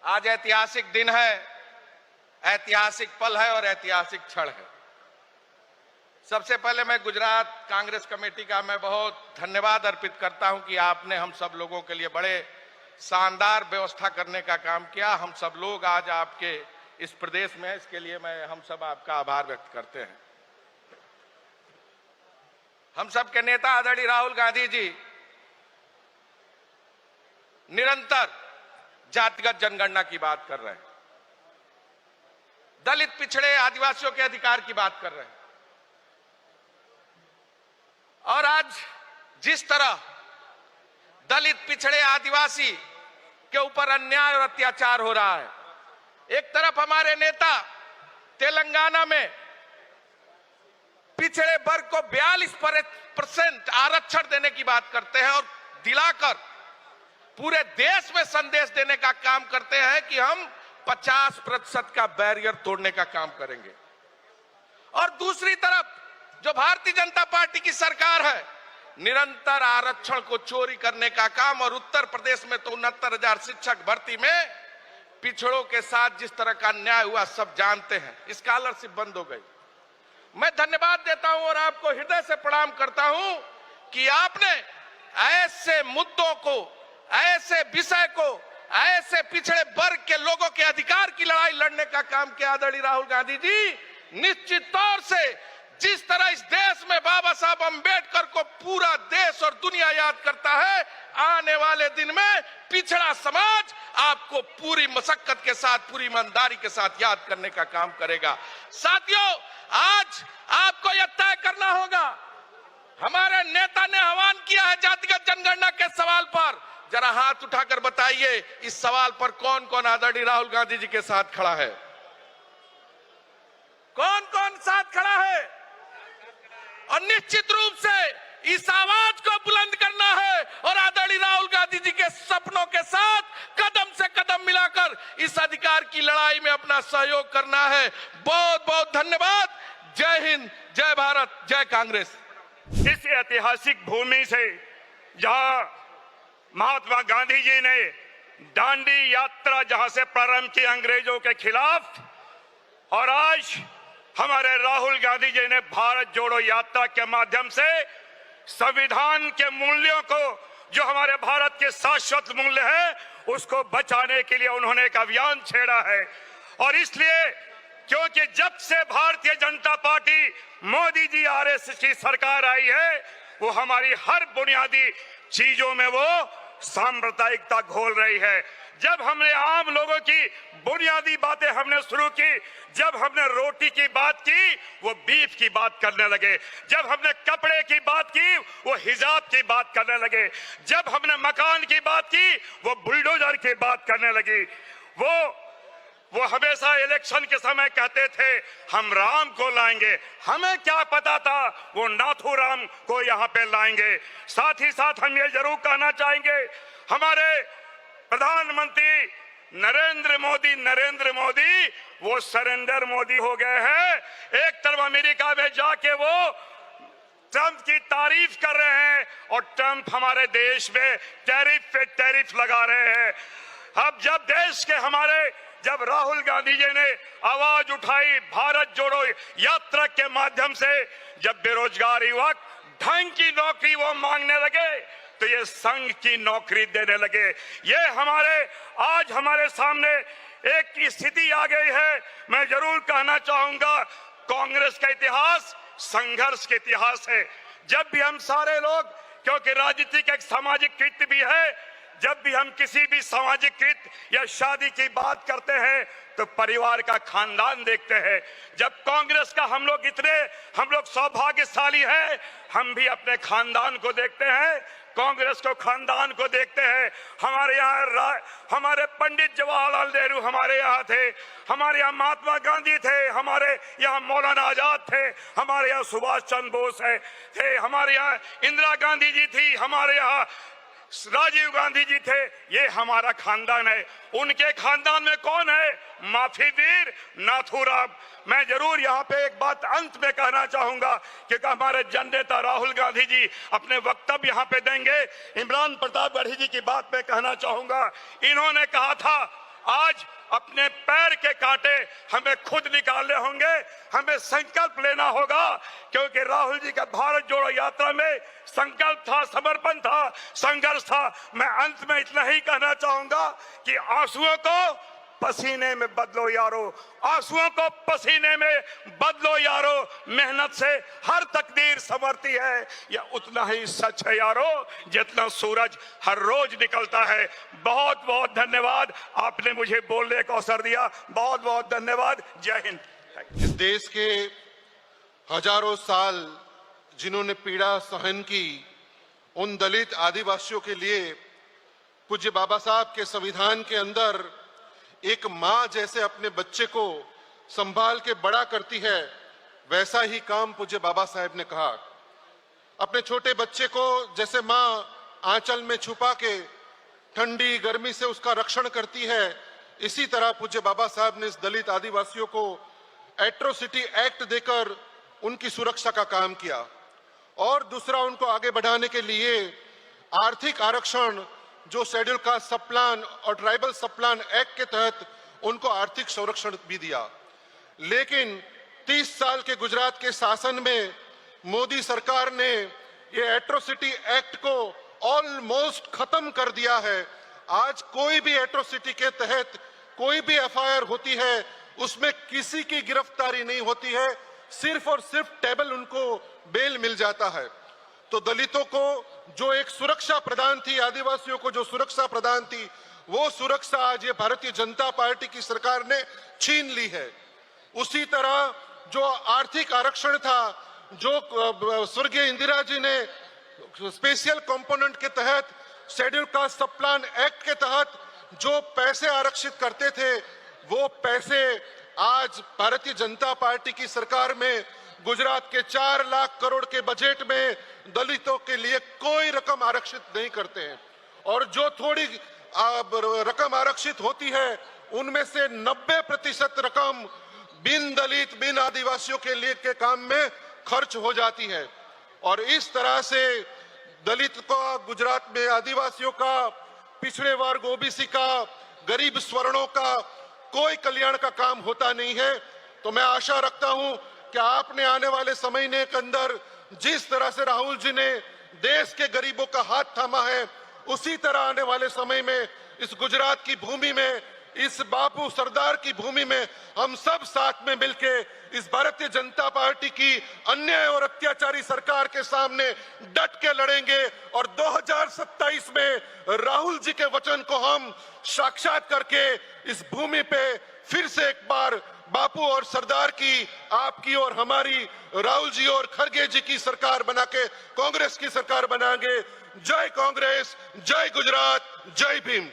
आज ऐतिहासिक दिन है, ऐतिहासिक पल है और ऐतिहासिक क्षण है। सबसे पहले मैं गुजरात कांग्रेस कमेटी का मैं बहुत धन्यवाद अर्पित करता हूं कि आपने हम सब लोगों के लिए बड़े शानदार व्यवस्था करने का काम किया। हम सब लोग आज आपके इस प्रदेश में, इसके लिए हम सब आपका आभार व्यक्त करते हैं। हम सब के नेता आदरणीय राहुल गांधी जी निरंतर जातिगत जनगणना की बात कर रहे हैं, दलित पिछड़े आदिवासियों के अधिकार की बात कर रहे हैं, और आज जिस तरह दलित पिछड़े आदिवासी के ऊपर अन्याय और अत्याचार हो रहा है, एक तरफ हमारे नेता तेलंगाना में पिछड़े वर्ग को 42% आरक्षण देने की बात करते हैं और दिलाकर पूरे देश में संदेश देने का काम करते हैं कि हम 50% का बैरियर तोड़ने का काम करेंगे। और दूसरी तरफ जो भारतीय जनता पार्टी की सरकार है, निरंतर आरक्षण को चोरी करने का काम, और उत्तर प्रदेश में तो 69,000 शिक्षक भर्ती में पिछड़ों के साथ जिस तरह का अन्याय हुआ सब जानते हैं। स्कॉलरशिप बंद हो गई। मैं धन्यवाद देता हूं और आपको हृदय से प्रणाम करता हूं कि आपने ऐसे मुद्दों को, ऐसे विषय को, ऐसे पिछड़े वर्ग के लोगों के अधिकार की लड़ाई लड़ने का काम किया। आदरणीय राहुल गांधी जी निश्चित तौर से जिस तरह इस देश में बाबा साहब अंबेडकर को पूरा देश और दुनिया याद करता है, आने वाले दिन में पिछड़ा समाज आपको पूरी मशक्कत के साथ, पूरी ईमानदारी के साथ याद करने का काम करेगा। साथियों, आज आपको यह तय करना होगा, हमारे नेता ने आह्वान किया है जातिगत जनगणना के सवाल पर। जरा हाथ उठाकर बताइए इस सवाल पर कौन कौन आदरणीय राहुल गांधी जी के साथ खड़ा है? कौन कौन साथ खड़ा है? और निश्चित रूप से इस आवाज को बुलंद करना है और आदरणीय राहुल गांधी जी के सपनों के साथ कदम से कदम मिलाकर इस अधिकार की लड़ाई में अपना सहयोग करना है। बहुत बहुत धन्यवाद। जय हिंद, जय भारत, जय कांग्रेस। इस ऐतिहासिक भूमि से जहां महात्मा गांधी जी ने दांडी यात्रा जहां से प्रारंभ की अंग्रेजों के खिलाफ, और आज हमारे राहुल गांधी जी ने भारत जोड़ो यात्रा के माध्यम से संविधान के मूल्यों को, जो हमारे भारत के शाश्वत मूल्य है, उसको बचाने के लिए उन्होंने एक अभियान छेड़ा है। और इसलिए क्योंकि जब से भारतीय जनता पार्टी, मोदी जी, आरएसएस की सरकार आई है, वो हमारी हर बुनियादी चीजों में वो सांप्रदायिकता घोल रही है। जब हमने आम लोगों की बुनियादी बातें हमने शुरू की, जब हमने रोटी की बात की वो बीफ की बात करने लगे, जब हमने कपड़े की बात की वो हिजाब की बात करने लगे, जब हमने मकान की बात की वो बुलडोजर की बात करने लगी। वो हमेशा इलेक्शन के समय कहते थे हम राम को लाएंगे, हमें क्या पता था वो नाथूराम को यहाँ पे लाएंगे। साथ ही साथ हम ये जरूर कहना चाहेंगे, हमारे प्रधानमंत्री नरेंद्र मोदी वो सरेंडर मोदी हो गए हैं। एक तरफ अमेरिका में जाके वो ट्रंप की तारीफ कर रहे हैं और ट्रंप हमारे देश में टैरिफ पे टैरिफ लगा रहे हैं। अब जब राहुल गांधी जी ने आवाज उठाई भारत जोड़ो यात्रा के माध्यम से, जब बेरोजगार युवक ढंग की नौकरी वो मांगने लगे तो ये संघ की नौकरी देने लगे। ये आज हमारे सामने एक स्थिति आ गई है। मैं जरूर कहना चाहूंगा, कांग्रेस का इतिहास संघर्ष का इतिहास है। जब भी हम सारे लोग, क्योंकि राजनीति का एक सामाजिक कृत्य भी है, जब भी हम किसी भी सामाजिक कृत्य या शादी की बात करते हैं तो परिवार का खानदान देखते हैं। जब कांग्रेस का हम लोग सौभाग्यशाली हैं, हम भी अपने खानदान को देखते हैं, कांग्रेस को खानदान को देखते हैं। हमारे यहाँ हमारे पंडित जवाहरलाल नेहरू हमारे यहाँ थे, हमारे यहाँ महात्मा गांधी थे, हमारे यहाँ मौलाना आजाद थे, हमारे यहाँ सुभाष चंद्र बोस थे, हमारे यहाँ इंदिरा गांधी जी थी, हमारे यहाँ राजीव गांधी जी थे। ये हमारा खानदान है। उनके खानदान में कौन है? माफी वीर नाथूराम। मैं जरूर यहाँ पे एक बात अंत में कहना चाहूंगा, क्योंकि हमारे जन नेता राहुल गांधी जी अपने वक्तव्य यहाँ पे देंगे। इमरान प्रतापगढ़ी जी की बात पे कहना चाहूंगा। इन्होंने कहा था आज अपने पैर के कांटे हमें खुद निकालने होंगे, हमें संकल्प लेना होगा, क्योंकि राहुल जी का भारत जोड़ो यात्रा में संकल्प था, समर्पण था, संघर्ष था। मैं अंत में इतना ही कहना चाहूंगा कि आंसुओं को पसीने में बदलो यारो, आंसुओं को पसीने में बदलो यारो, मेहनत से हर तकदीर संवरती है, यह उतना ही सच है यारो जितना सूरज हर रोज निकलता है। बहुत बहुत धन्यवाद, आपने मुझे बोलने का अवसर दिया, बहुत बहुत धन्यवाद। जय हिंद। इस देश के हजारों साल जिन्होंने पीड़ा सहन की, उन दलित आदिवासियों के लिए पूज्य बाबा साहब के संविधान के अंदर एक माँ जैसे अपने बच्चे को संभाल के बड़ा करती है, वैसा ही काम पूज्य बाबा साहब ने कहा। अपने छोटे बच्चे को जैसे माँ आंचल में छुपा के ठंडी गर्मी से उसका रक्षण करती है, इसी तरह पूज्य बाबा साहब ने इस दलित आदिवासियों को एट्रोसिटी एक्ट देकर उनकी सुरक्षा का काम किया। और दूसरा, उनको आगे बढ़ाने के लिए आर्थिक आरक्षण, जो शेड्यूल कास्ट सब प्लान और ट्राइबल सब प्लान एक्ट के तहत उनको आर्थिक संरक्षण भी दिया। लेकिन 30 साल के गुजरात के शासन में मोदी सरकार ने ये एट्रोसिटी एक्ट को ऑलमोस्ट खत्म कर दिया है। आज कोई भी एट्रोसिटी के तहत कोई भी एफआईआर होती है, उसमें किसी की गिरफ्तारी नहीं होती है, सिर्फ और सिर्फ टेबल उनको बेल मिल जाता है। तो दलितों को जो एक सुरक्षा प्रदान थी, आदिवासियों को जो सुरक्षा प्रदान थी, वो सुरक्षा आज ये भारतीय जनता पार्टी की सरकार ने छीन ली है। उसी तरह जो आर्थिक आरक्षण था, जो स्वर्गीय इंदिरा जी ने स्पेशल कंपोनेंट के तहत, शेड्यूल कास्ट सब प्लान एक्ट के तहत जो पैसे आरक्षित करते थे, वो पैसे आज भारतीय जनता पार्टी की सरकार में गुजरात के 4 लाख करोड़ के बजट में दलितों के लिए कोई रकम आरक्षित नहीं करते हैं। और जो थोड़ी रकम आरक्षित होती है, उनमें से 90% रकम बिन दलित, बिन आदिवासियों के लिए के काम में खर्च हो जाती है। और इस तरह से दलित का, गुजरात में आदिवासियों का, पिछड़े वर्ग ओबीसी का, गरीब स्वर्णों का कोई कल्याण का काम होता नहीं है। तो मैं आशा रखता हूं कि आपने आने वाले समय के अंदर जिस तरह से राहुल जी ने देश के गरीबों का हाथ थामा है, उसी तरह आने वाले समय में इस गुजरात की भूमि में, इस बापू सरदार की भूमि में हम सब साथ में मिलके इस भारतीय जनता पार्टी की अन्याय और अत्याचारी सरकार के सामने डट के लड़ेंगे। और 2027 में राहुल जी के वचन को हम साक्षात करके इस भूमि पे फिर से एक बार बापू और सरदार की, आपकी और हमारी, राहुल जी और खड़गे जी की सरकार बना के कांग्रेस की सरकार बनाएंगे। जय कांग्रेस, जय गुजरात, जय भीम।